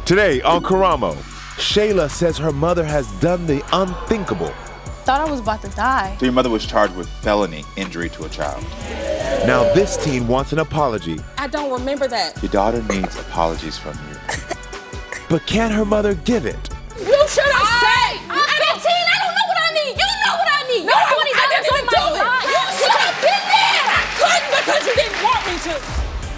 Today on Karamo, Shayla says her mother has done the unthinkable. Thought I was about to die. So your mother was charged with felony injury to a child. Now this teen wants an apology. I don't remember that. Your daughter needs apologies from you. But can her mother give it? You should have said. I'm 15. I don't know what I need. You know what I need. No, I didn't even do it. You should have been there. I couldn't because you didn't want me to.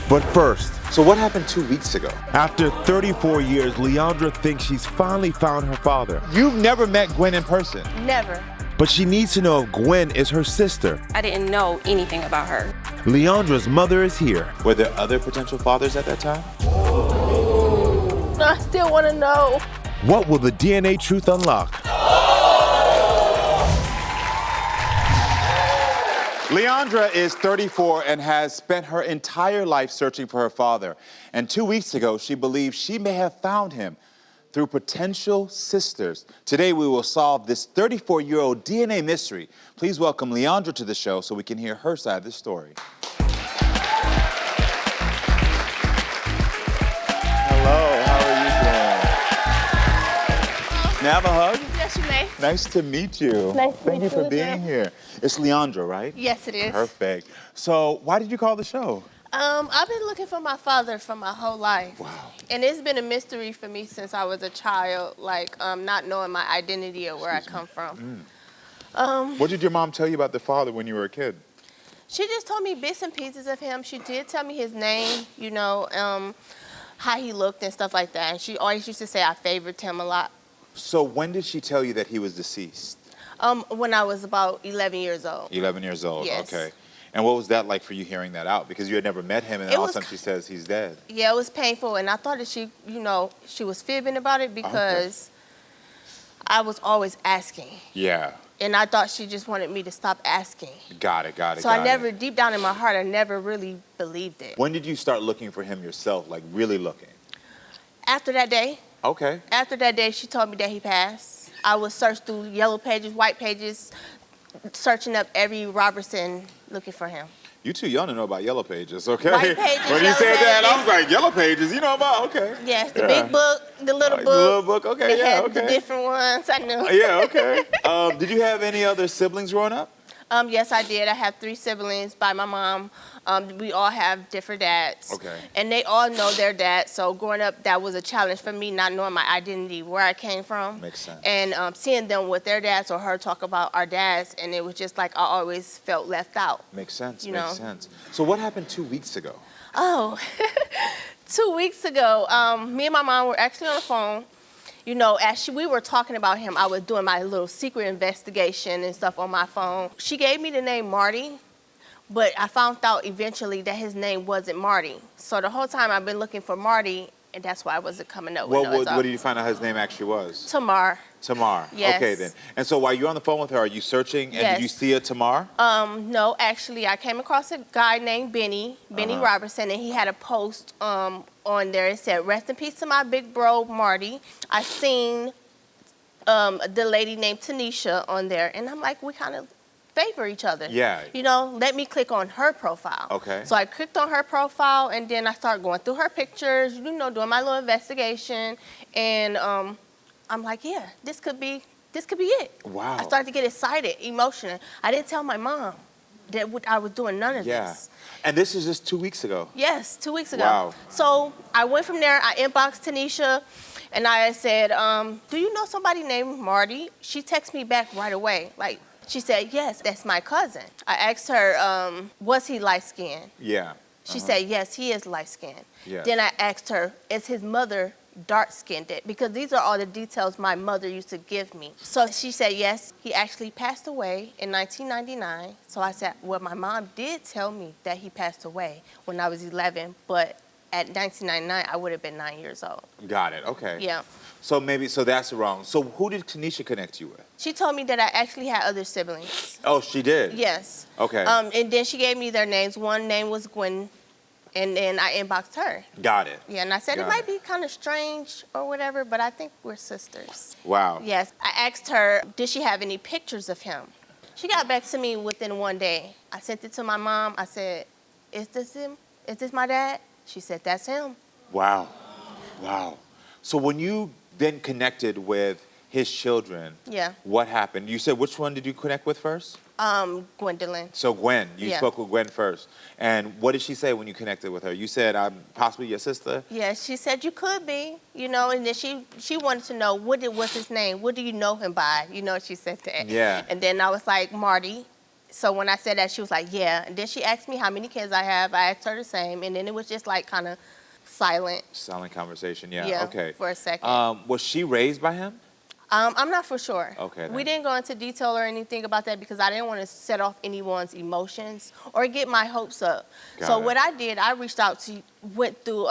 But first, So what happened 2 weeks ago? after 34 years, Leondra thinks she's finally found her father. You've never met Gwen in person. Never. But she needs to know if Gwen is her sister. I didn't know anything about her. Leondra's mother is here. Were there other potential fathers at that time? I still want to know. What will the DNA truth unlock? Leandra is 34 and has spent her entire life searching for her father. And 2 weeks ago, she believes she may have found him through potential sisters. Today, we will solve this 34-year-old DNA mystery. Please welcome Leandra to the show so we can hear her side of the story. Hello, how are you doing? May I have a hug? Yes, you may. Nice to meet you. Nice to Thank meet you for you. being here. It's Leandra, right? Yes, it is. Perfect. So, why did you call the show? I've been looking for my father for my whole life. Wow. And it's been a mystery for me since I was a child, like not knowing my identity or where I come from. What did your mom tell you about the father when you were a kid? She just told me bits and pieces of him. She did tell me his name, you know, how he looked and stuff like that. And she always used to say I favored him a lot. So, when did she tell you that he was deceased? When I was about 11 years old. 11 years old, Yes. okay. And what was that like for you hearing that out? Because you had never met him and then It all of a was sudden she says he's dead. Yeah, it was painful. And I thought that she, you know, she was fibbing about it because I was always asking. Yeah, And I thought she just wanted me to stop asking. got it. So I never, deep down in my heart, I never really believed it. When did you start looking for him yourself, like really looking? After that day, Okay. she told me that he passed. I would search through yellow pages, white pages, searching up every Robertson looking for him. You too young to know about yellow pages, okay? White pages, when you yellow said that, I pages. was like, yellow pages, you know about, okay. Yes, the Yeah. big book, the little book. The little book, okay, It yeah, had the okay. different ones, I knew. Yeah, okay. Did you have any other siblings growing up? Yes, I did. I have 3 siblings by my mom. We all have different dads. Okay. And they all know their dad. So growing up, that was a challenge for me, not knowing my identity, where I came from. Makes sense. And seeing them with their dads or her talk about our dads, and it was just like I always felt left out. Makes sense, You makes know. sense. So what happened 2 weeks ago? Oh, 2 weeks ago, me and my mom were actually on the phone. You know, as we were talking about him, I was doing my little secret investigation and stuff on my phone. She gave me the name Marty, but I found out eventually that his name wasn't Marty. So the whole time I've been looking for Marty, and that's why I wasn't coming up with What did you find out his name actually was? Tamar. Tamar. Yes. Okay then. And so while you're on the phone with her, are you searching and Yes. did you see a Tamar? No, actually, I came across a guy named Benny Robertson, and he had a post on there. It said, "Rest in peace to my big bro, Marty." I seen the lady named Tanisha on there, and I'm like, we kind of favor each other. Yeah. You know, let me click on her profile. Okay. So I clicked on her profile, and then I started going through her pictures, you know, doing my little investigation, and I'm like, yeah, this could be it. Wow. I started to get excited, emotional. I didn't tell my mom that I was doing none of Yeah. this. And this is just 2 weeks ago. Yes, 2 weeks ago. Wow. So I went from there. I inboxed Tanisha, and I said, do you know somebody named Marty? She texted me back right away. Like, she said, yes, that's my cousin. I asked her, was he light-skinned? Yeah. She said, yes, he is light-skinned. Yeah. Then I asked her, is his mother dark-skinned? Because these are all the details my mother used to give me. So she said, yes, he actually passed away in 1999. So I said, well, my mom did tell me that he passed away when I was 11, but at 1999, I would have been 9 years old. Got it. Okay. Yeah. So that's wrong. So who did Tanisha connect you with? She told me that I actually had other siblings. Oh, she did? Yes. Okay. And then she gave me their names. One name was Gwen, and then I inboxed her. Got it. Yeah, and I said it might be kind of strange or whatever, but I think we're sisters. Wow. Yes. I asked her, did she have any pictures of him? She got back to me within one day. I sent it to my mom. I said, is this him? Is this my dad? She said, that's him. Wow. Wow. So when you then connected with his children, Yeah. what happened? You said which one did you connect with first? Gwendolyn. So Gwen, you Yeah. spoke with Gwen first. And what did she say when you connected with her? You said, I'm possibly your sister? Yeah, she said you could be, you know, and then she wanted to know what's his name? What do you know him by? You know, she said that. Yeah. And then I was like, Marty. So when I said that, she was like, yeah. And then she asked me how many kids I have. I asked her the same. And then it was just like kind of silent. Silent conversation, yeah. Yeah, Okay. for a second. Was she raised by him? I'm not for sure. Okay, We then. didn't go into detail or anything about that because I didn't want to set off anyone's emotions or get my hopes up. Got So it. what I did, I went through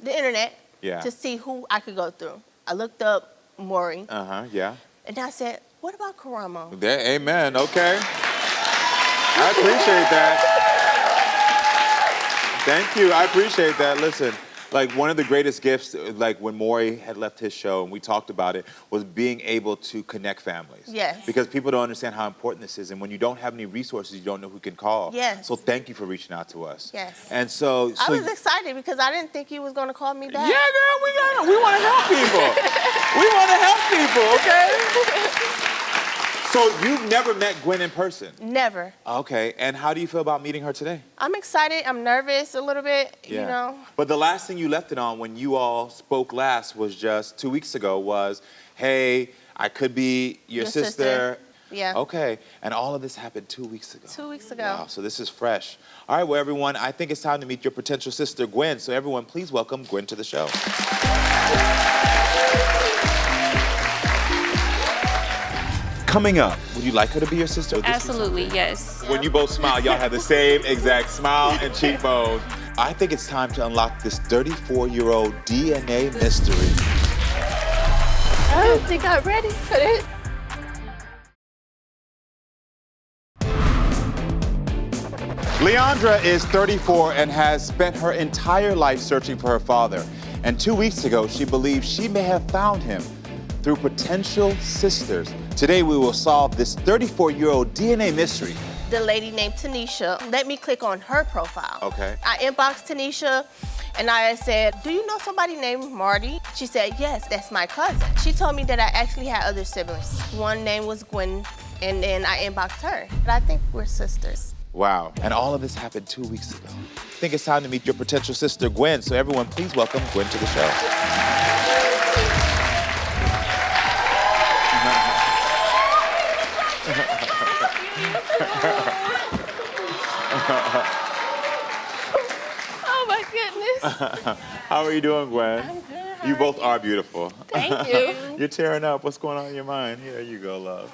the internet Yeah. to see who I could go through. I looked up Maury, Uh-huh, yeah. and I said, what about Karamo? There, amen, okay. I appreciate that. Thank you, I appreciate that. Listen, like one of the greatest gifts, like when Maury had left his show and we talked about it, was being able to connect families. Yes. Because people don't understand how important this is. And when you don't have any resources, you don't know who can call. Yes. So thank you for reaching out to us. Yes. And so I was excited because I didn't think he was going to call me back. yeah, girl, we want to help people. We want to help people, okay? So you've never met Gwen in person? Never. Okay, and how do you feel about meeting her today? I'm excited. I'm nervous a little bit, you know. But the last thing you left it on when you all spoke last was just 2 weeks ago was, hey, I could be your sister. Yeah. Okay, and all of this happened 2 weeks ago. 2 weeks ago. Wow, so this is fresh. All right, well, everyone, I think it's time to meet your potential sister, Gwen. So everyone, please welcome Gwen to the show. Coming up, would you like her to be your sister? Absolutely, yes. When you both smile, y'all have the same exact smile and cheekbones. I think it's time to unlock this 34-year-old DNA mystery. I don't think I'm ready for this. Leandra is 34 and has spent her entire life searching for her father. And 2 weeks ago, she believes she may have found him through potential sisters. Today, we will solve this 34-year-old DNA mystery. The lady named Tanisha let me click on her profile. Okay. I inboxed Tanisha and I said, do you know somebody named Marty? She said, yes, that's my cousin. She told me that I actually had other siblings. One name was Gwen, and then I inboxed her. But I think we're sisters. Wow. And all of this happened 2 weeks ago. I think it's time to meet your potential sister, Gwen. So everyone, please welcome Gwen to the show. Oh my goodness. How are you doing, Gwen? I'm good. You both are beautiful. Thank you. You're tearing up. What's going on in your mind? Here you go, love.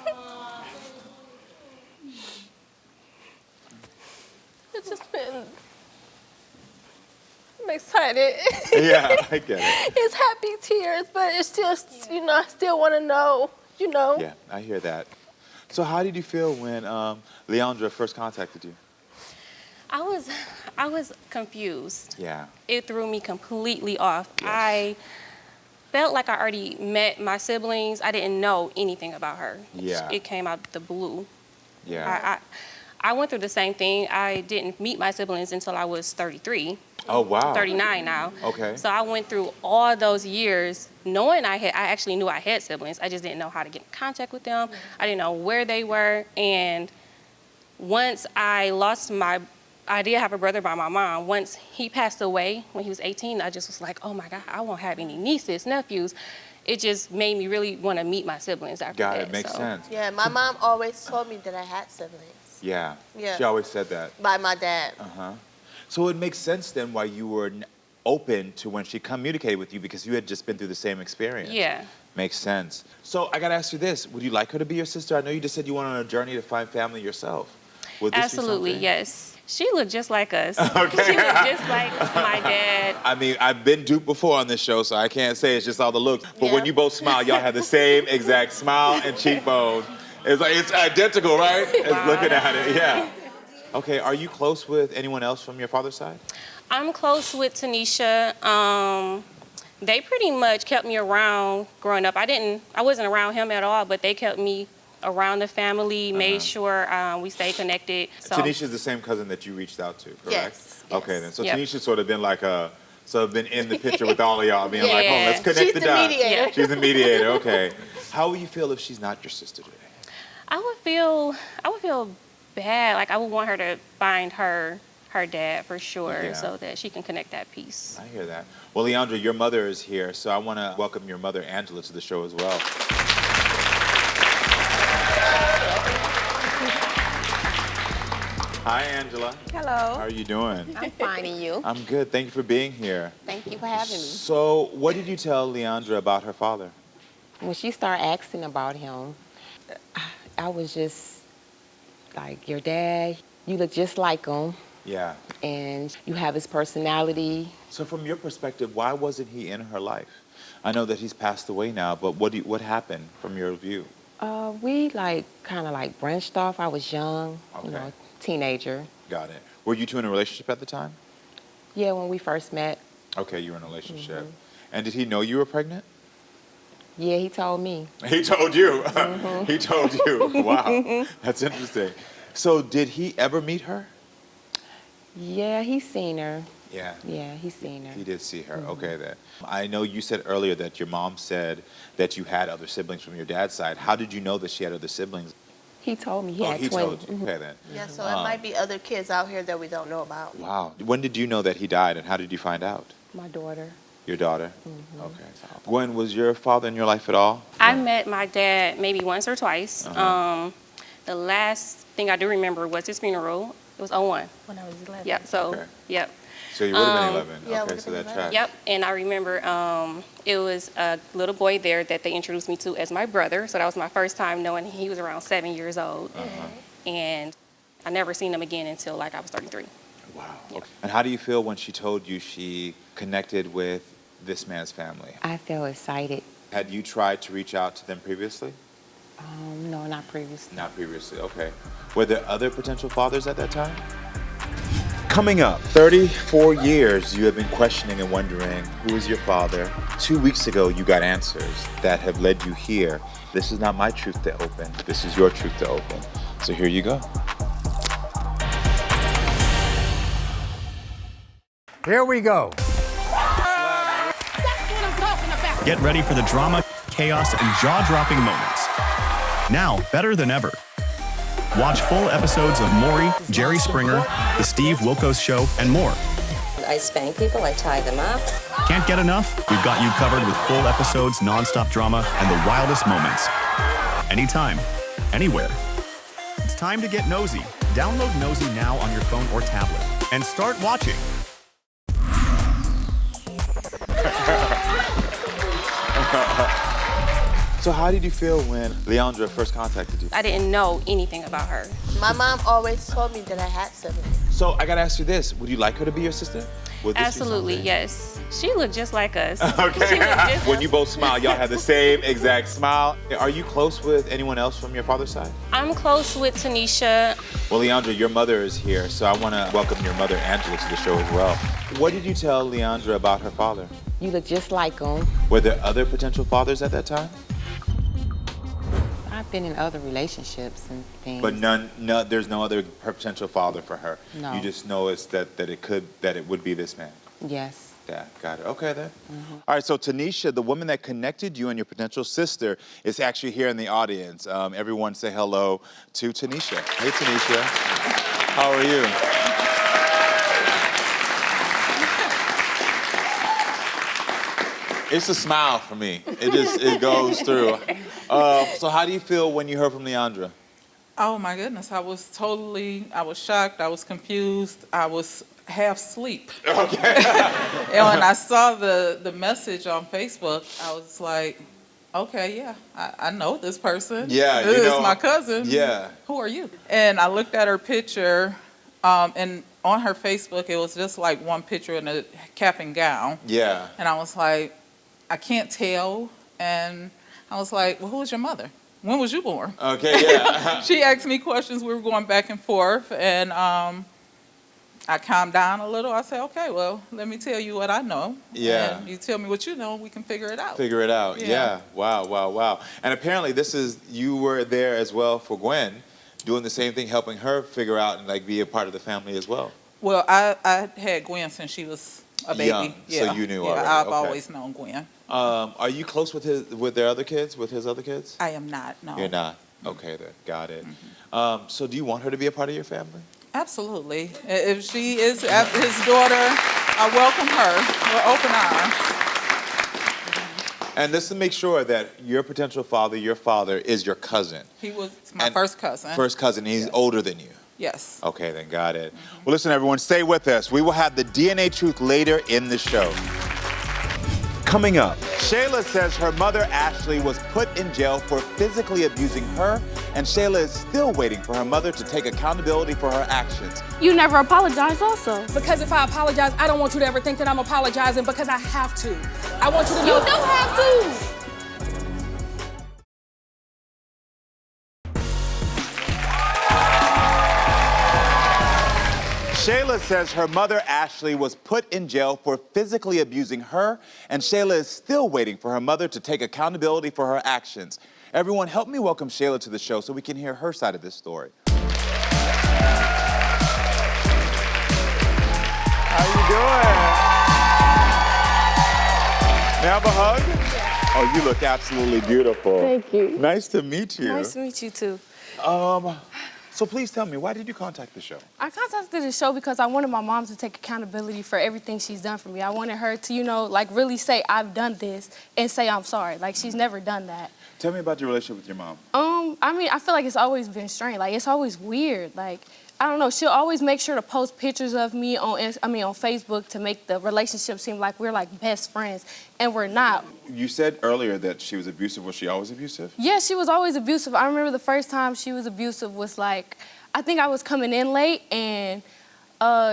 It's just been, I'm excited. Yeah, I get it. It's happy tears, but it's just, you know, I still want to know, you know. Yeah, I hear that. So how did you feel when Leandra first contacted you? I was confused. Yeah. It threw me completely off. Yes. I felt like I already met my siblings. I didn't know anything about her. Yeah. It came out the blue. Yeah. I went through the same thing. I didn't meet my siblings until I was 33. Oh, wow. 39 now. Okay. So I went through all those years knowing I actually knew I had siblings. I just didn't know how to get in contact with them. I didn't know where they were. And once I did have a brother by my mom. Once he passed away when he was 18, I just was like, oh my God, I won't have any nieces, nephews. It just made me really want to meet my siblings after that. Got it. Makes sense. Yeah, my mom always told me that I had siblings Yeah. Yeah. She always said that. by my dad. Uh-huh. So it makes sense then why you were open to when she communicated with you because you had just been through the same experience. Yeah. Makes sense. So I got to ask you this. Would you like her to be your sister? I know you just said you went on a journey to find family yourself. Would this Absolutely, be something? yes. She looked just like us. Okay. She looked just like my dad. I mean, I've been duped before on this show, so I can't say it's just all the looks. But when Yeah. you both smile, y'all have the same exact smile and cheekbones. It's like, it's identical, right? It's Wow. looking at it, yeah. Okay, are you close with anyone else from your father's side? I'm close with Tanisha. They pretty much kept me around growing up. I wasn't around him at all, but they kept me around the family, made sure we stayed connected. So Tanisha's the same cousin that you reached out to, correct? Yes. Okay, then. So Yep. Tanisha's sort of been like a So I've been in the picture with all of y'all, being like, oh, let's connect She's the the dots. mediator. She's the mediator, okay. How will you feel if she's not your sister today? I would feel bad. Like I would want her to find her dad for sure, Yeah. so that she can connect that piece. I hear that. Well, Leandra, your mother is here, so I want to welcome your mother, Angela, to the show as well. Hi, Angela. Hello. How are you doing? I'm fine, and you? I'm good. Thank you for being here. Thank you for having me. So, what did you tell Leandra about her father? When she started asking about him, I was just like, your dad, you look just like him, Yeah. and you have his personality. So, from your perspective, why wasn't he in her life? I know that he's passed away now, but what happened from your view? We kind of branched off. I was young, Okay. Teenager. Got it. Were you two in a relationship at the time? Yeah, when we first met, Okay, you were in a relationship. And did he know you were pregnant? yeah, he told me. He told you. He told you. Wow. That's interesting. So did he ever meet her? Yeah, he's seen her. Yeah. Yeah, he's seen her. He did see her. Okay, then. I know you said earlier that your mom said that you had other siblings from your dad's side. How did you know that she had other siblings? He told me he had he twins. told you. Okay, then. Yeah, so it might be other kids out here that we don't know about. Wow. When did you know that he died, and how did you find out? My daughter. Your daughter? Okay. Gwen, was your father in your life at all? I met my dad maybe once or twice. The last thing I do remember was his funeral. It was 01. When I was 11. Yep. So Okay. yep. So you would have been 11. yeah, Okay, would've so been that 11. tracks. Yep, and I remember it was a little boy there that they introduced me to as my brother. So that was my first time knowing he was around 7 years old. And I never seen him again until I was 33. Wow. Okay. And how do you feel when she told you she connected with this man's family? I felt excited. Had you tried to reach out to them previously? No, not previously. Not previously, okay. Were there other potential fathers at that time? Coming up, 34 years you have been questioning and wondering who is your father. 2 weeks ago you got answers that have led you here. This is not my truth to open. This is your truth to open. So here you go. Here we go. Get ready for the drama, chaos, and jaw-dropping moments. Now, better than ever. Watch full episodes of Maury, Jerry Springer, The Steve Wilkos Show, and more. I spank people, I tie them up. Can't get enough? We've got you covered with full episodes, non-stop drama, and the wildest moments. Anytime, anywhere. It's time to get nosy. Download Nosy now on your phone or tablet and start watching. So how did you feel when Leandra first contacted you? I didn't know anything about her. My mom always told me that I had siblings. So I gotta ask you this, would you like her to be your sister? Would this be Absolutely, something- yes. She looked just like us. Okay. She looked just When you both smile, y'all have the same exact smile. Are you close with anyone else from your father's side? I'm close with Tanisha. Well, Leandra, your mother is here, so I want to welcome your mother, Angela, to the show as well. What did you tell Leandra about her father? You look just like him. Were there other potential fathers at that time? I've been in other relationships and things. But there's no other potential father for her. No. You just know it's that it would be this man. Yes. Yeah, got it. Okay, then. All right, so Tanisha, the woman that connected you and your potential sister, is actually here in the audience. Everyone say hello to Tanisha. Hey, Tanisha. How are you? It's a smile for me. It goes through. So how do you feel when you heard from Leandra? Oh my goodness, I was shocked, I was confused, I was half asleep. Okay. And when I saw the message on Facebook, I was like, okay, yeah, I know this person. Yeah, This you is know, my cousin. yeah. Who are you? And I looked at her picture, and on her Facebook, it was just like one picture in a cap and gown. Yeah. And I was like, I can't tell. And I was like, well, who's your mother? When was you born? Okay, yeah. She asked me questions. We were going back and forth. And I calmed down a little. I said, okay, well, let me tell you what I know. Yeah. And you tell me what you know, we can figure it out. Figure it out. Yeah. Yeah. Wow, wow, wow. And apparently you were there as well for Gwen, doing the same thing, helping her figure out and be a part of the family as well. Well, I had Gwen since she was a baby. Young, Yeah. so you knew yeah, already. I've Okay. always known Gwen. Are you close with their other kids? With his other kids? I am not, no. You're not. Okay, then got it. So do you want her to be a part of your family? Absolutely. If she is his daughter, I welcome her with open arms. And just to make sure that your potential father, your father, is your cousin. He was my first cousin. First cousin. He's older than you. Yes. Okay, then got it. Well, listen, everyone, stay with us. We will have the DNA truth later in the show. Coming up, Shayla says her mother, Ashley, was put in jail for physically abusing her, and Shayla is still waiting for her mother to take accountability for her actions. You never apologize also. Because if I apologize, I don't want you to ever think that I'm apologizing because I have to. I want you to know. You don't have to. Shayla says her mother, Ashley, was put in jail for physically abusing her, and Shayla is still waiting for her mother to take accountability for her actions. Everyone, help me welcome Shayla to the show so we can hear her side of this story. How you doing? May I have a hug? Oh, you look absolutely beautiful. Thank you. Nice to meet you. Nice to meet you too. So please tell me, why did you contact the show? I contacted the show because I wanted my mom to take accountability for everything she's done for me. I wanted her to, you know, like really say, I've done this and say I'm sorry. Like she's never done that. Tell me about your relationship with your mom. I mean, I feel like it's always been strange. Like it's always weird. Like, I don't know, she'll always make sure to post pictures of me on Facebook to make the relationship seem like we're like best friends, and we're not. You said earlier that she was abusive. Was she always abusive? Yeah, she was always abusive. I remember the first time she was abusive was like, I think I was coming in late, and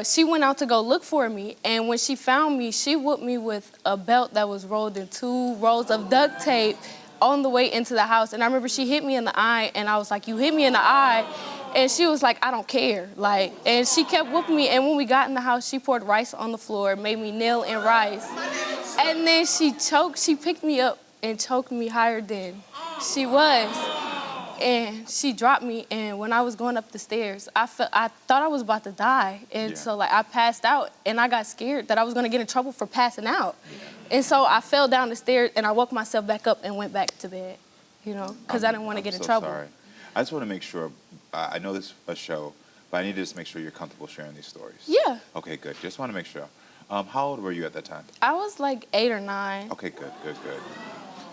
she went out to go look for me, and when she found me, she whooped me with a belt that was rolled in 2 rolls of duct tape on the way into the house. And I remember she hit me in the eye, and I was like, you hit me in the eye? And she was like, I don't care. Like, and she kept whooping me, and when we got in the house, she poured rice on the floor, made me kneel in rice. And then she picked me up and choked me higher than she was. And she dropped me, and when I was going up the stairs, I thought I was about to die. And so like I passed out, and I got scared that I was gonna get in trouble for passing out. And so I fell down the stairs, and I woke myself back up and went back to bed, you know, because I didn't want to get in trouble. Sorry. I just want to make sure, I know this is a show, but I need to just make sure you're comfortable sharing these stories. Yeah. Okay, good. Just want to make sure. How old were you at that time? I was like 8 or 9. Okay, good.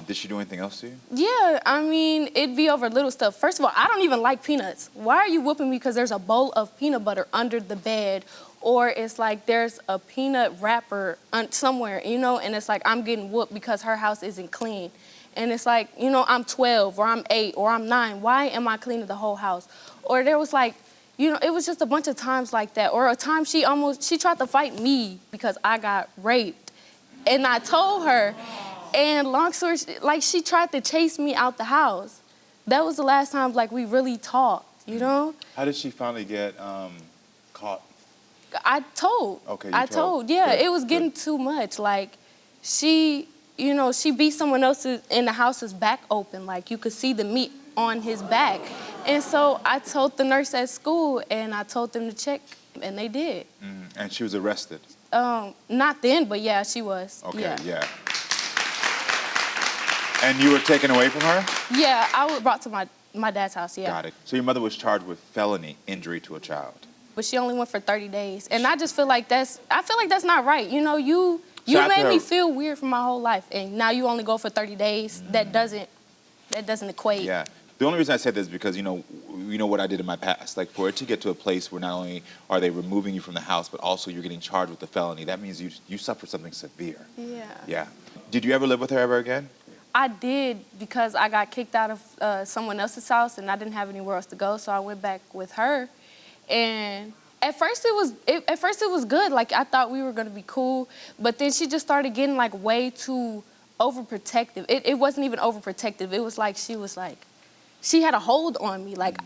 Did she do anything else to you? Yeah, I mean, it'd be over little stuff. First of all, I don't even like peanuts. Why are you whooping me because there's a bowl of peanut butter under the bed? Or it's like there's a peanut wrapper somewhere, you know, and it's like I'm getting whooped because her house isn't clean. And it's like, you know, I'm 12 or I'm 8 or I'm 9. Why am I cleaning the whole house? Or there was like, you know, it was just a bunch of times like that. Or a time she tried to fight me because I got raped. And I told her, and long story, like she tried to chase me out the house. That was the last time like we really talked, you know? How did she finally get caught? I told. Okay, I told. Yeah, Good. It was getting too much. Like she, you know, she beat someone else in the house's back open. Like you could see the meat on his back. And so I told the nurse at school, and I told them to check, and they did. And she was arrested? Not then, but yeah, she was. Okay, yeah. And you were taken away from her? Yeah, I was brought to my dad's house, yeah. Got it. So your mother was charged with felony injury to a child. But she only went for 30 days. And I just feel like that's not right. You know, you So made me feel weird for my whole life, and now you only go for 30 days. That doesn't equate. Yeah. The only reason I said this is because, you know what I did in my past. Like, for it to get to a place where not only are they removing you from the house, but also you're getting charged with a felony, that means you suffered something severe. Yeah. Yeah. Did you ever live with her ever again? I did, because I got kicked out of someone else's house, and I didn't have anywhere else to go, so I went back with her. And at first it was good. Like, I thought we were gonna be cool, but then she just started getting like way too overprotective. It wasn't even overprotective. It was like she had a hold on me. Like,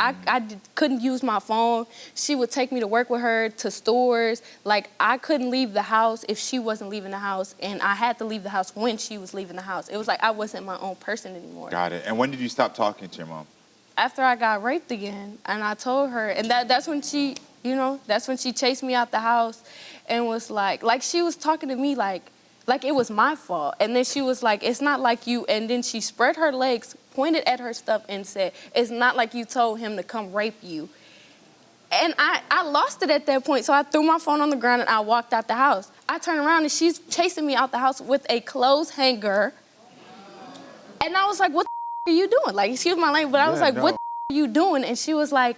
couldn't use my phone. She would take me to work with her, to stores. Like, I couldn't leave the house if she wasn't leaving the house, and I had to leave the house when she was leaving the house. It was like I wasn't my own person anymore. Got it. And when did you stop talking to your mom? After I got raped again, and I told her, and that's when she, You know, that's when she chased me out the house and was like she was talking to me like it was my fault. And then she was like, it's not like you. And then she spread her legs, pointed at her stuff and said, it's not like you told him to come rape you. And I lost it at that point. So I threw my phone on the ground and I walked out the house. I turned around and she's chasing me out the house with a clothes hanger. And I was like, what the are you doing? Like, excuse my language, but I was like, what the are you doing? And she was like,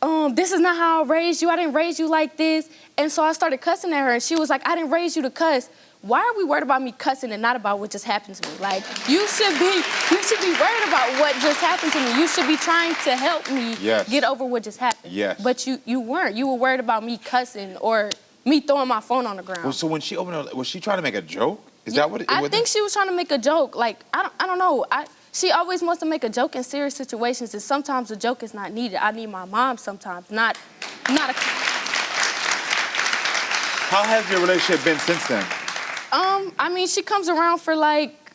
this is not how I raised you. I didn't raise you like this. And so I started cussing at her and she was like, I didn't raise you to cuss. Why are we worried about me cussing and not about what just happened to me? Like, you should be worried about what just happened to me. You should be trying to help me get over what just happened. Yes. But you weren't. You were worried about me cussing or me throwing my phone on the ground. Well, so when she opened her, was she trying to make a joke? Is that what it was? I think she was trying to make a joke. Like, I don't know. She always wants to make a joke in serious situations, and sometimes the joke is not needed. I need my mom sometimes, not a... How has your relationship been since then? I mean, she comes around for like,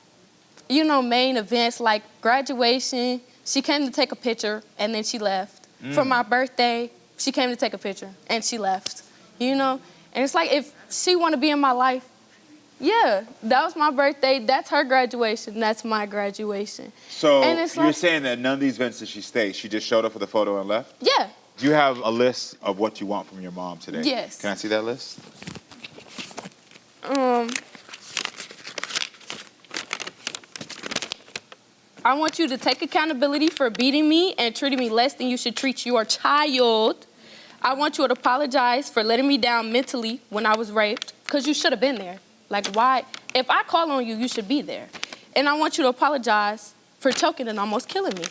you know, main events like graduation. She came to take a picture and then she left. For my birthday, she came to take a picture and she left, you know? And it's like, if she want to be in my life, yeah, that was my birthday. That's her graduation. That's my graduation. So and it's you're like, saying that none of these events that she stayed, she just showed up for the photo and left? Yeah. Do you have a list of what you want from your mom today? Yes. Can I see that list? I want you to take accountability for beating me and treating me less than you should treat your child. I want you to apologize for letting me down mentally when I was raped, because you should have been there. Like, why? If I call on you, you should be there. And I want you to apologize for choking and almost killing me.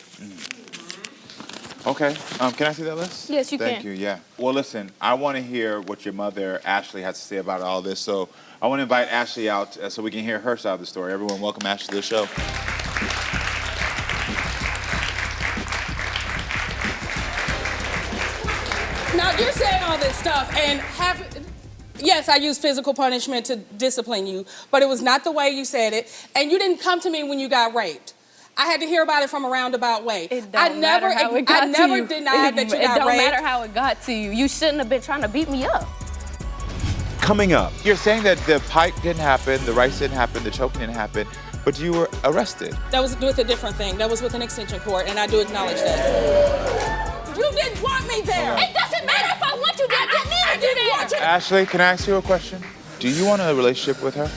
Okay. Can I see that list? Yes, you can. Thank you, yeah. Well, listen, I want to hear what your mother, Ashley, has to say about all this. So I want to invite Ashley out so we can hear her side of the story. Everyone, welcome Ashley to the show. Now, you're saying all this stuff, and yes, I used physical punishment to discipline you, but it was not the way you said it, and you didn't come to me when you got raped. I had to hear about it from a roundabout way. I never denied that you got raped. It don't matter how it got to you. You shouldn't have been trying to beat me up. Coming up, you're saying that the pipe didn't happen, the rice didn't happen, the choking didn't happen, but you were arrested. That was with a different thing. That was with an extension cord, and I do acknowledge that. You didn't want me there. It doesn't matter if I want you there. I didn't want you there. Ashley, can I ask you a question? Do you want a relationship with her?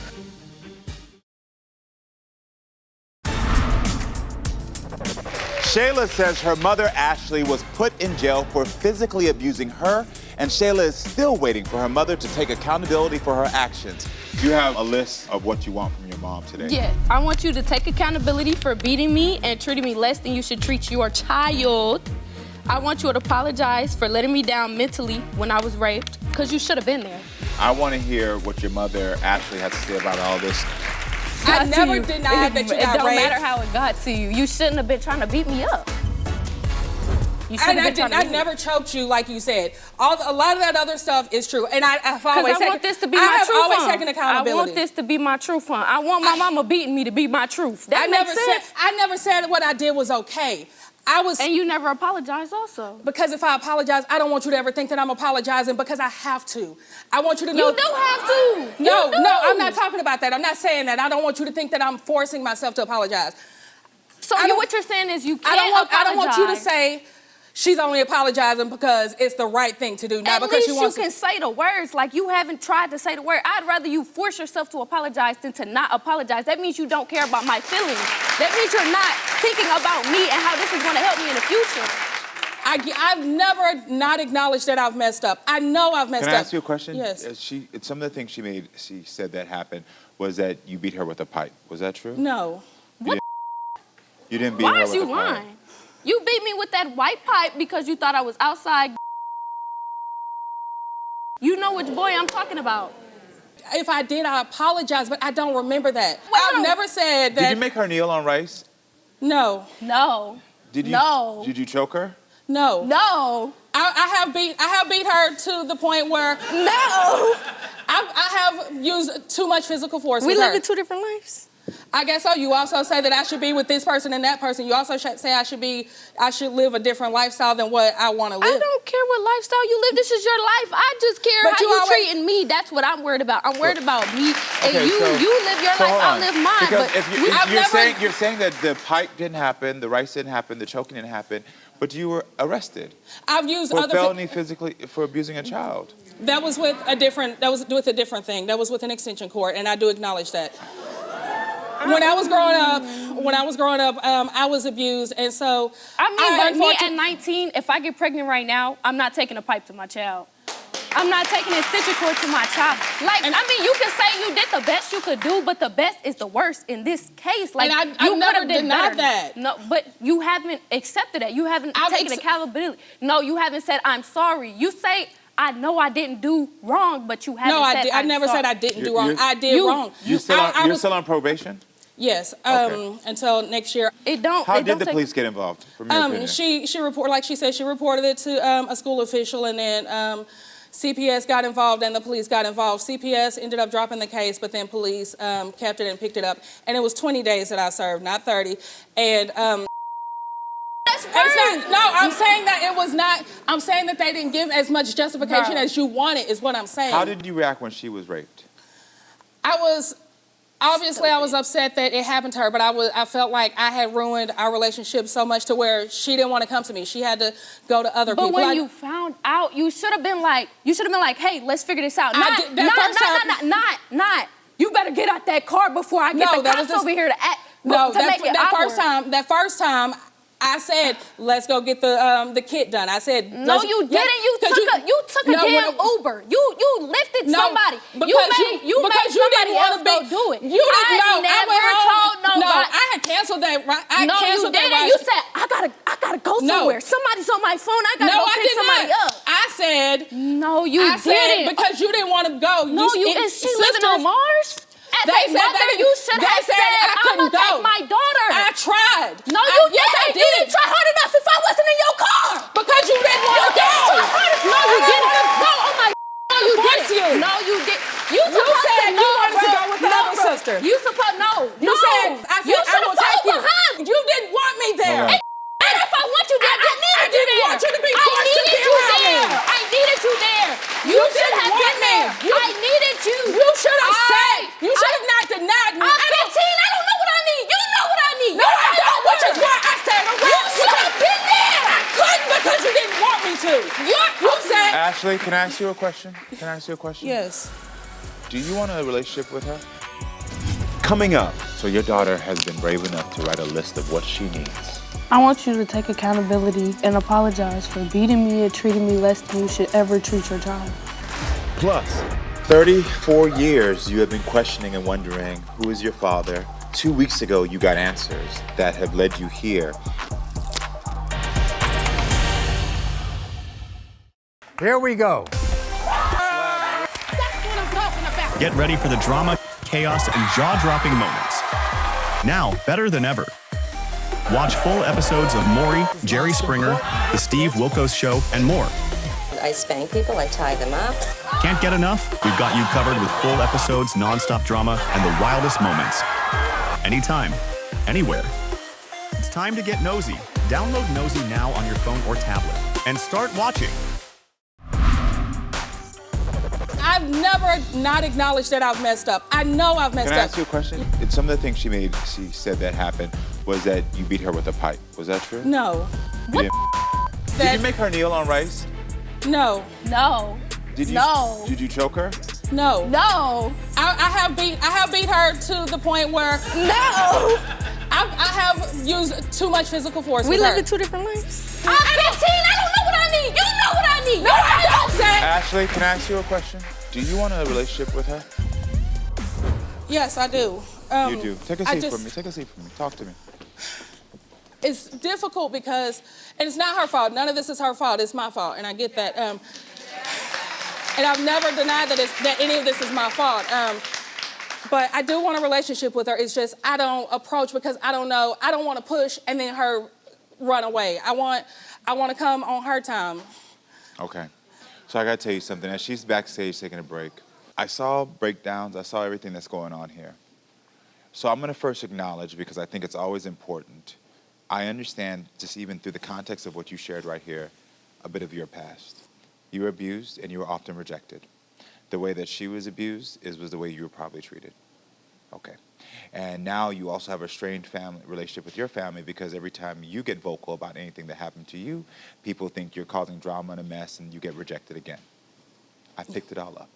Shayla says her mother, Ashley, was put in jail for physically abusing her, and Shayla is still waiting for her mother to take accountability for her actions. You have a list of what you want from your mom today. Yeah, I want you to take accountability for beating me and treating me less than you should treat your child. I want you to apologize for letting me down mentally when I was raped, because you should have been there. I want to hear what your mother, Ashley, has to say about all this. I never denied that you got raped. It don't matter how it got to you. You shouldn't have been trying to beat me up. I never choked you like you said. A lot of that other stuff is true, and I've always want this to be my truth. I have always taken accountability. I want this to be my truth, huh? I want my mama beating me to be my truth. That makes sense. I never said what I did was okay. And you never apologized also. Because if I apologize, I don't want you to ever think that I'm apologizing because I have to. I want you to know. You do have to. No, I'm not talking about that. I'm not saying that. I don't want you to think that I'm forcing myself to apologize. So what you're saying is you can't apologize. I don't want you to say she's only apologizing because it's the right thing to do, not because she wants to. At least you can say the words, like you haven't tried to say the word. I'd rather you force yourself to apologize than to not apologize. That means you don't care about my feelings. That means you're not thinking about me and how this is going to help me in the future. I've never not acknowledged that I've messed up. I know I've messed up. Can I ask you a question? Yes. Some of the things she said that happened was that you beat her with a pipe. Was that true? No. You didn't beat her with a pipe. Why is you lying? You beat me with that white pipe because you thought I was outside. You know which boy I'm talking about. If I did, I apologize, but I don't remember that. I've never said that. Did you make her kneel on rice? No. No. Did you choke her? No. No. I have beat her to the point where no. I have used too much physical force. We live in two different lives. I guess so. You also say that I should be with this person and that person. You also say I should live a different lifestyle than what I want to live. I don't care what lifestyle you live. This is your life. I just care But how you you always- treating me. That's what I'm worried about. I'm worried about me. And Okay, you live your life, hold I'll on. live mine. Because But if you're saying that the pipe didn't happen, the rice didn't happen, the choking didn't happen, but you were arrested I've used for other felony physically for abusing a child. That was with a different thing. That was with an extension court, and I do acknowledge that. When I was growing up, I was abused, and so but me at 19, if I get pregnant right now, I'm not taking a pipe to my child. I'm not taking an extension cord to my child. You can say you did the best you could do, but the best is the worst in this case. And I never denied that. No, but you haven't accepted that. You haven't taken accountability. No, you haven't said, I'm sorry. You say, I know I didn't do wrong, but you haven't said, I never said I didn't do wrong. I did wrong. You're still on probation? Yes, Okay. until next year. How did the police get involved? From your opinion? She reported, like she said, she reported it to a school official, and then CPS got involved and the police got involved. CPS ended up dropping the case, but then police kept it and picked it up. And it was 20 days that I served, not 30. And I'm saying that it was not. I'm saying that they didn't give as much justification as you wanted. Is what I'm saying. How did you react when she was raped? I was upset that it happened to her, but I felt like I had ruined our relationship so much to where she didn't want to come to me. She had to go to other people. But when you found out, you should have been like, hey, let's figure this out. Not. You better get out that car before I get the cops over here to act. No, to make it awkward. that first time, I said, let's go get the kit done. I said, no, you didn't. You took a damn Uber. You lifted somebody. Because you didn't want to do it. You didn't know. I never told nobody. No, I had canceled that. No, you didn't. You said, I gotta go somewhere. Somebody's on my phone. I gotta go pick somebody up. I said, no, you didn't. Because you didn't want to go. No, is she living on Mars? As a mother, you should have said, I'm gonna take my daughter. I tried. No, you didn't. You didn't try hard enough if I wasn't in your car. Because you didn't want to go. No, you didn't. No, oh my no, you didn't. No, you didn't. You said you wanted to go with the other sister. You supposed You said I will take you. You didn't want me there. And if I want you there, I didn't want you to be forced to be around me. I needed you there. You should have been there. I needed you. You should have said. You should have not denied me. I'm 15. I don't know what I need. You know what I need. No, I don't. Which is why I said you should have been there. I couldn't because you didn't want me to. You said. Ashley, can I ask you a question? Yes. Do you want a relationship with her? Coming up. So your daughter has been brave enough to write a list of what she needs. I want you to take accountability and apologize for beating me and treating me less than you should ever treat your child. Plus, 34 years you have been questioning and wondering who is your father. 2 weeks ago, you got answers that have led you here. Here we go. Get ready for the drama, chaos, and jaw-dropping moments. Now, better than ever. Watch full episodes of Maury, Jerry Springer, The Steve Wilkos Show, and more. I spank people, I tie them up. Can't get enough? We've got you covered with full episodes, non-stop drama, and the wildest moments. Anytime, anywhere. It's time to get nosy. Download Nosy now on your phone or tablet and start watching. I've never not acknowledged that I've messed up. I know I've messed up. Can I ask you a question? It's some of the things she said that happened was that you beat her with a pipe. Was that true? No. Did you make her kneel on rice? No. No. Did you choke her? No. No. I have beat her to the point where I have used too much physical force. We with live her. in two different lives. I'm 15. I don't know what I need. You know what I need. No, I don't say. Ashley, can I ask you a question? Do you want a relationship with her? Yes, I do. You do. Take a seat for me. Take a seat for me. Talk to me. It's difficult because, and it's not her fault. None of this is her fault. It's my fault, and I get that. And I've never denied that any of this is my fault. But I do want a relationship with her. It's just I don't approach because I don't know. I don't want to push and then her run away. I want to come on her time. Okay. So I got to tell you something. As she's backstage taking a break, I saw breakdowns. I saw everything that's going on here. So I'm going to first acknowledge, because I think it's always important, I understand, just even through the context of what you shared right here, a bit of your past. You were abused and you were often rejected. The way that she was abused was the way you were probably treated. Okay. And now you also have a strained family relationship with your family, because every time you get vocal about anything that happened to you, people think you're causing drama and a mess and you get rejected again. I picked it all up.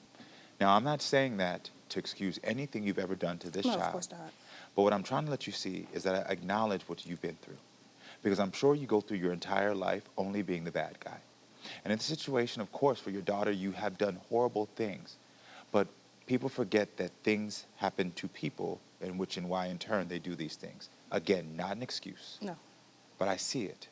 Now, I'm not saying that to excuse anything you've ever done to this child. No, of course not. But what I'm trying to let you see is that I acknowledge what you've been through. Because I'm sure you go through your entire life only being the bad guy. And in the situation, of course, for your daughter, you have done horrible things. But people forget that things happen to people, in which and why in turn they do these things. Again, not an excuse. No. But I see it.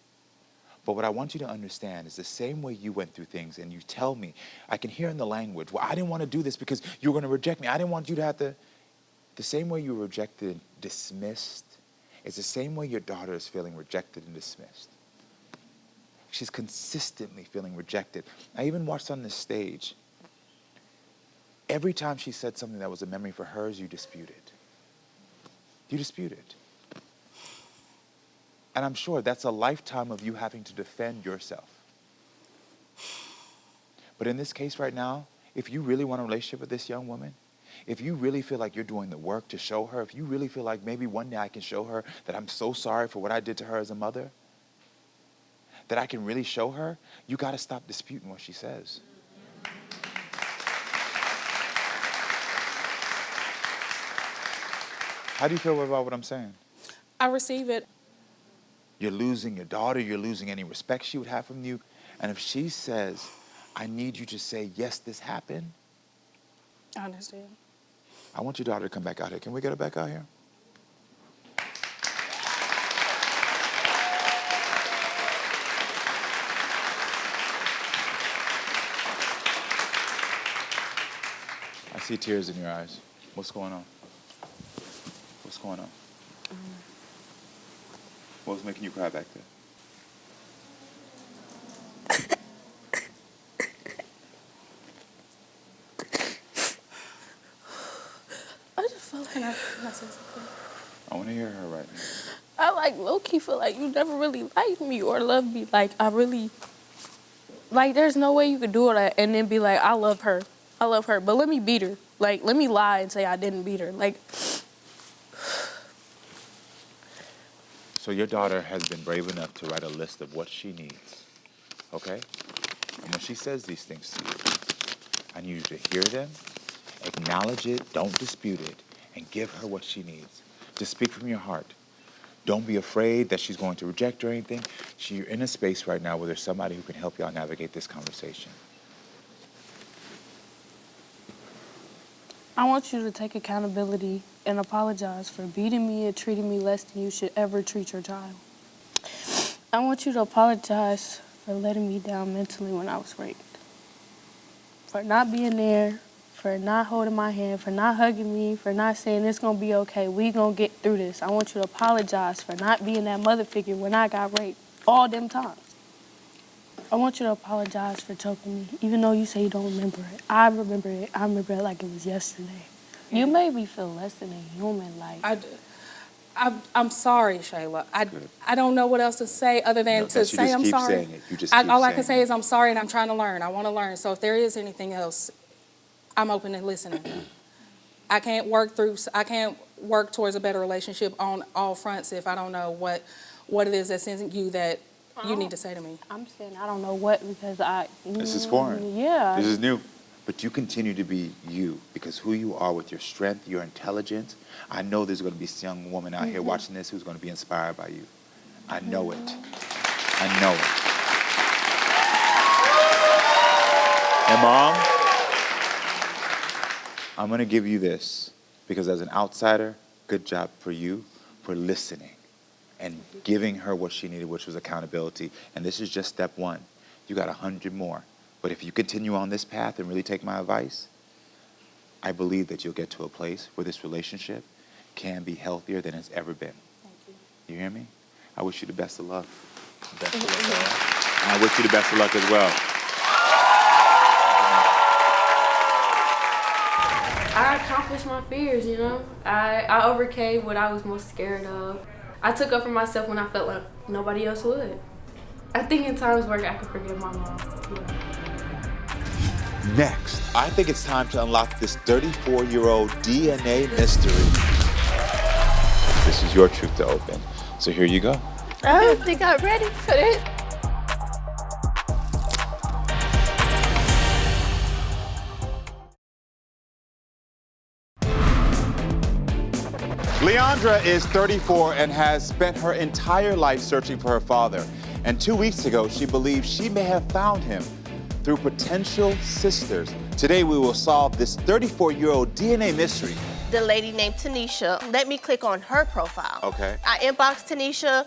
But what I want you to understand is the same way you went through things, and you tell me, I can hear in the language, well, I didn't want to do this because you were going to reject me. I didn't want you to have to. The same way you were rejected and dismissed is the same way your daughter is feeling rejected and dismissed. She's consistently feeling rejected. I even watched on this stage. Every time she said something that was a memory for hers, you disputed. You disputed. And I'm sure that's a lifetime of you having to defend yourself. But in this case right now, if you really want a relationship with this young woman, if you really feel like you're doing the work to show her, if you really feel like maybe one day I can show her that I'm so sorry for what I did to her as a mother, that I can really show her, you got to stop disputing what she says. How do you feel about what I'm saying? I receive it. You're losing your daughter, you're losing any respect she would have from you. And if she says, I need you to say, yes, this happened. I understand. I want your daughter to come back out here. Can we get her back out here? I see tears in your eyes. What's going on? What's going on? What was making you cry back there? I just felt like I said something. I want to hear her right now. I like low-key feel like you never really liked me or loved me. Like I really, like there's no way you could do it and then be like, I love her. I love her, but let me beat her. Like, let me lie and say I didn't beat her. Like. So your daughter has been brave enough to write a list of what she needs, okay? And when she says these things to you, I need you to hear them, acknowledge it, don't dispute it, and give her what she needs. Just speak from your heart. Don't be afraid that she's going to reject or anything. You're in a space right now where there's somebody who can help y'all navigate this conversation. I want you to take accountability and apologize for beating me and treating me less than you should ever treat your child. I want you to apologize for letting me down mentally when I was raped. For not being there, for not holding my hand, for not hugging me, for not saying it's gonna be okay, we gonna get through this. I want you to apologize for not being that mother figure when I got raped all them times. I want you to apologize for choking me, even though you say you don't remember it. I remember it. I remember it like it was yesterday. You made me feel less than a human, like. I'm sorry, Shayla. I don't know what else to say other than to say I'm sorry. Saying it. You just keep all I can saying say is I'm sorry and I'm trying to learn. I want to learn. So if there is anything else, I'm open to listening. I can't work towards a better relationship on all fronts if I don't know what it is that's in you that you need to say to me. I'm saying I don't know what because This is foreign. Yeah. This is new. But you continue to be you because who you are with your strength, your intelligence. I know there's going to be this young woman out here watching this who's going to be inspired by you. I know it. I know it. And Mom, I'm going to give you this because as an outsider, good job for you for listening and giving her what she needed, which was accountability. And this is just step one. You got 100 more. But if you continue on this path and really take my advice, I believe that you'll get to a place where this relationship can be healthier than it's ever been. Thank you. You hear me? I wish you the best of luck. Best of luck, all right? And I wish you the best of luck as well. I accomplished my fears, you know. I overcame what I was most scared of. I took up for myself when I felt like nobody else would. I think in times where I could forgive my mom. Yeah. Next, I think it's time to unlock this 34-year-old DNA mystery. This is your truth to open. So here you go. I don't think I'm ready for this. Leandra is 34 and has spent her entire life searching for her father. And 2 weeks ago, she believes she may have found him through potential sisters. Today, we will solve this 34-year-old DNA mystery. The lady named Tanisha let me click on her profile. Okay. I inboxed Tanisha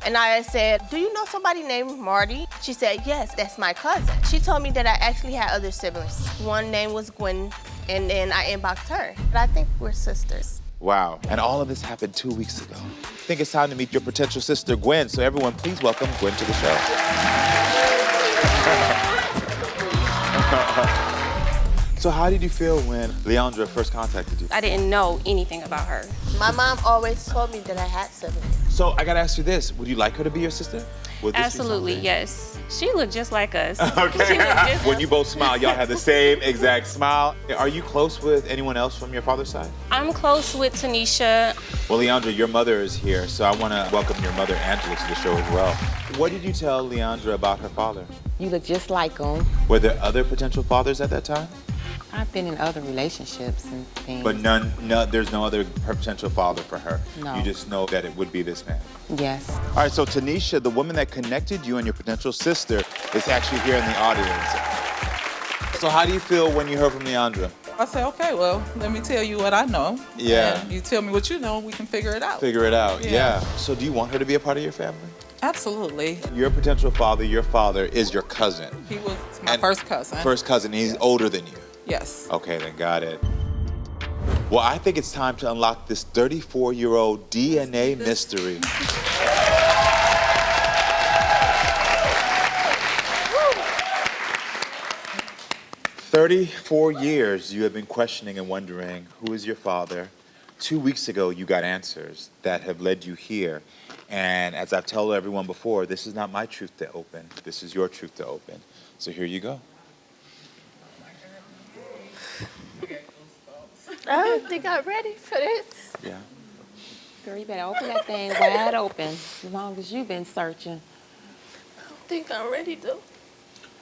and I said, do you know somebody named Marty? She said, yes, that's my cousin. She told me that I actually had other siblings. One name was Gwen, and then I inboxed her. But I think we're sisters. Wow. And all of this happened 2 weeks ago. I think it's time to meet your potential sister, Gwen. So everyone, please welcome Gwen to the show. So how did you feel when Leandra first contacted you? I didn't know anything about her. My mom always told me that I had siblings. So I gotta ask you this, would you like her to be your sister? Would this be Absolutely, something? yes. She looked just like us. Okay. She looked just When you both smile, y'all have the same exact smile. Are you close with anyone else from your father's side? I'm close with Tanisha. Well, Leandra, your mother is here, so I want to welcome your mother, Angela, to the show as well. What did you tell Leandra about her father? You look just like him. Were there other potential fathers at that time? I've been in other relationships and things. But there's no other potential father for her? No. You just know that it would be this man? Yes. All right, so Tanisha, the woman that connected you and your potential sister, is actually here in the audience. So how do you feel when you heard from Leandra? I say, okay, well, let me tell you what I know. Yeah. And you tell me what you know, we can figure it out. Figure it out, Yeah. yeah. So do you want her to be a part of your family? Absolutely. Your potential father, your father, is your cousin. He was my first cousin. First cousin, he's older than you. Yes. Okay, then got it. Well, I think it's time to unlock this 34-year-old DNA mystery. 34 years you have been questioning and wondering who is your father. 2 weeks ago, you got answers that have led you here. And as I've told everyone before, this is not my truth to open. This is your truth to open. So here you go. I don't think I'm ready for this. Yeah. Girl, you better open that thing wide open as long as you've been searching. I don't think I'm ready to.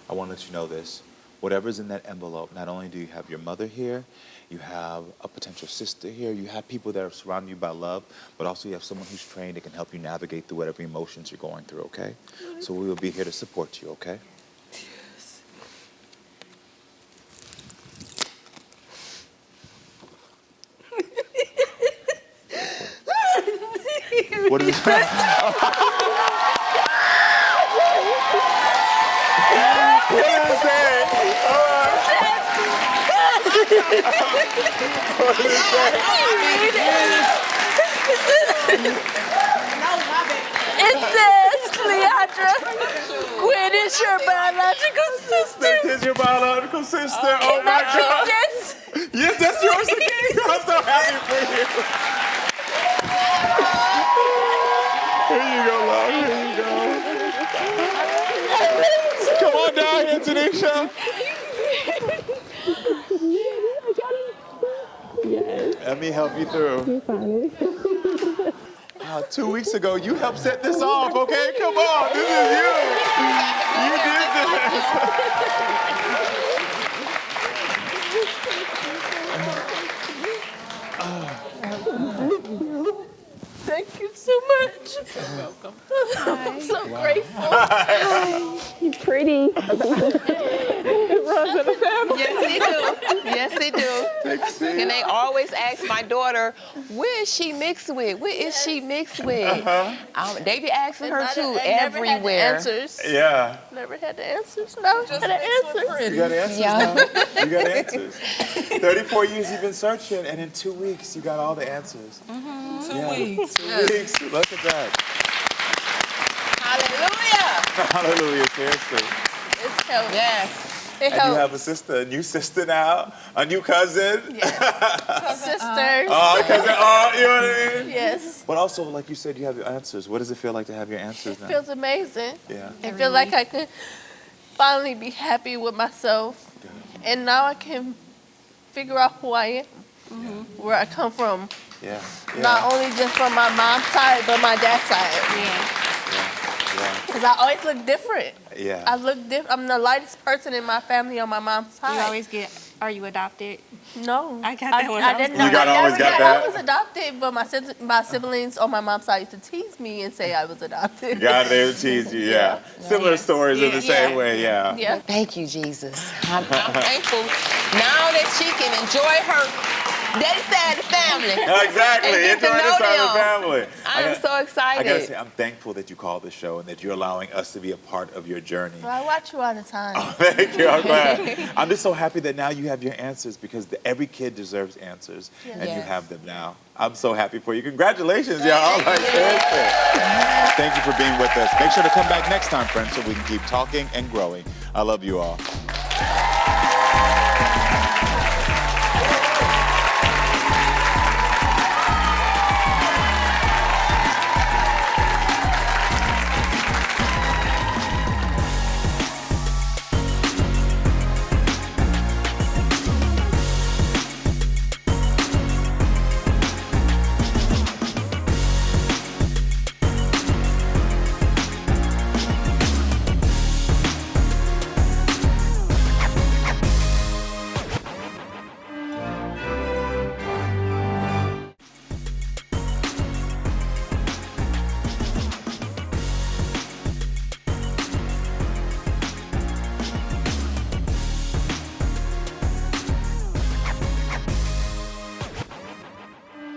I want to let you know this. Whatever's in that envelope, not only do you have your mother here, you have a potential sister here, you have people that are surrounding you by love, but also you have someone who's trained that can help you navigate through whatever emotions you're going through, okay? So we will be here to support you, okay? Yes. What is that? What is that? What is that? It says, Leandra, Gwen is your biological sister. This is your biological sister. Oh Can my I keep God. this? Yes, that's yours again. I'm so happy for you. Here you go, love. Here you go. Come on down here, Tanisha. Yes. Let me help you through. 2 weeks ago, you helped set this off, okay? Come on, this is you. You did this. Thank you so much. You're welcome. I'm so grateful. You're pretty. It runs in the family. Yes, they do. Yes, they do. And they always ask my daughter, where is she mixed with? Where is she mixed with? They be asking her too everywhere. Yeah. Never had the answers. No, had the answers. You got answers now. You got answers. 34 years you've been searching, and in 2 weeks you got all the answers. 2 weeks. 2 weeks. Look at that. Hallelujah. Hallelujah, seriously. It's helped. Yes. And you have a sister, a new sister now, a new cousin. Sisters. Oh, cousin. Oh, you know what I mean? Yes. But also, like you said, you have your answers. What does it feel like to have your answers now? It feels amazing. Yeah. I feel like I could finally be happy with myself. And now I can figure out who I am, where I come from. Yeah. Not only just from my mom's side, but my dad's side. Because I always look different. Yeah. I look different. I'm the lightest person in my family on my mom's side. You always get, are you adopted? No. I got that one. I didn't know. You always got that? I was adopted, but my siblings on my mom's side used to tease me and say I was adopted. God, they would tease you, yeah. Similar stories in the same way, yeah. Thank you, Jesus. I'm thankful now that she can enjoy her daddy side of the family. Exactly. And get to Enjoy know this side of the them. family. I'm so excited. I gotta say, I'm thankful that you called the show and that you're allowing us to be a part of your journey. Well, I watch you all the time. Thank you. I'm glad. I'm just so happy that now you have your answers because every kid deserves answers, and you have them now. I'm so happy for you. Congratulations, y'all. Thank you for being with us. Make sure to come back next time, friends, so we can keep talking and growing. I love you all.